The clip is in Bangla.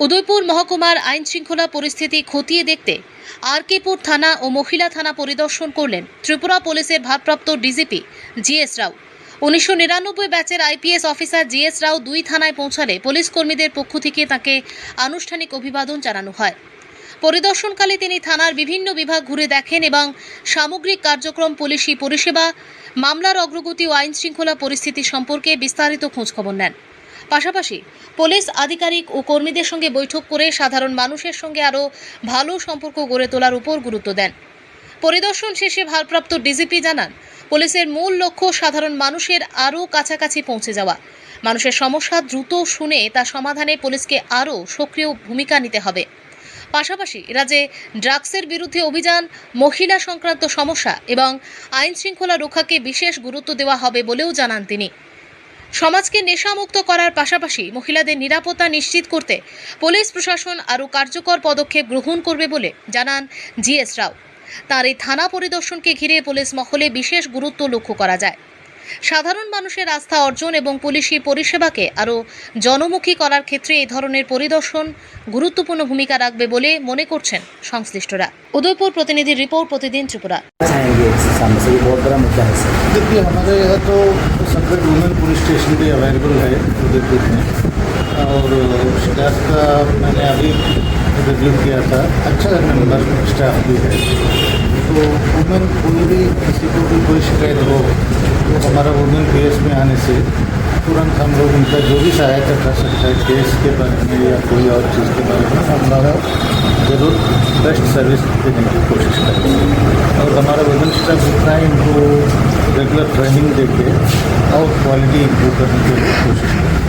উদয়পুর মহকুমার আইন শৃঙ্খলা পরিস্থিতি খতিয়ে দেখতে আরকেপুর থানা ও মহিলা থানা পরিদর্শন করলেন ত্রিপুরা পুলিশের ভারপ্রাপ্ত ডিজিপি জিএস রাও। 1999 ব্যাচের আইপিএস অফিসার জিএস রাও দুই থানায় পৌঁছালে পুলিশ কর্মীদের পক্ষ থেকে তাকে আনুষ্ঠানিক অভিবাদন জানানো হয়। পরিদর্শনকালে তিনি থানার বিভিন্ন বিভাগ ঘুরে দেখেন এবং সামগ্রিক কার্যক্রম, পুলিশি পরিষেবা, মামলার অগ্রগতি ও আইন শৃঙ্খলা পরিস্থিতি সম্পর্কে বিস্তারিত খোঁজখবর নেন। পাশাপাশি পুলিশ আধিকারিক ও কর্মীদের সঙ্গে বৈঠক করে সাধারণ মানুষের সঙ্গে আরও ভালো সম্পর্ক গড়ে তোলার উপর গুরুত্ব দেন। পরিদর্শন শেষে ভারপ্রাপ্ত ডিজিপি জানান, পুলিশের মূল লক্ষ্য সাধারণ মানুষের আরও কাছাকাছি পৌঁছে যাওয়া। মানুষের সমস্যা দ্রুত শুনে তা সমাধানে পুলিশকে আরও সক্রিয় ভূমিকা নিতে হবে। পাশাপাশি রাজ্যে ড্রাগসের বিরুদ্ধে অভিযান, মহিলা সংক্রান্ত সমস্যা এবং আইন শৃঙ্খলা রক্ষাকে বিশেষ গুরুত্ব দেওয়া হবে বলেও জানান তিনি। সমাজকে নেশামুক্ত করার পাশাপাশি মহিলাদের নিরাপত্তা নিশ্চিত করতে পুলিশ প্রশাসন আরও কার্যকর পদক্ষেপ গ্রহণ করবে বলে জানান জিএস রাও। তার এই থানা পরিদর্শনকে ঘিরে পুলিশ মহলে বিশেষ গুরুত্ব লক্ষ্য করা যায়। সাধারণ মানুষের আস্থা অর্জন এবং পুলিশি পরিষেবাকে আরও জনমুখী করার ক্ষেত্রে এই ধরনের পরিদর্শন গুরুত্বপূর্ণ ভূমিকা রাখবে বলে মনে করছেন সংশ্লিষ্টরা। উদয়পুর প্রতিনিধির রিपोर्ट, प्रतिदिन त्रिपुरा। बहुत बड़ा मुद्दा है सर। देखिए, हमारे यहाँ तो 100 वुमेन पुलिस स्टेशन भी अवेलेबल है उदयपुर में, और स्टाफ का मैंने अभी रिव्यू किया था, अच्छा नंबर स्टाफ भी है। तो वुमेन कोई भी किसी को भी कोई शिकायत हो तो हमारा वुमेन पीएस में आने से तुरंत हम लोग उनका जो भी सहायता कर सकता है केस के बारे में या कोई और चीज़ के बारे में, हमारा ज़रूर बेस्ट सर्विस देने की कोशिश करेंगे। और हमारा वुमेन स्टाफ जितना है इनको रेगुलर ट्रेनिंग देके और क्वालिटी इम्प्रूव करने की कोशिश करेंगे।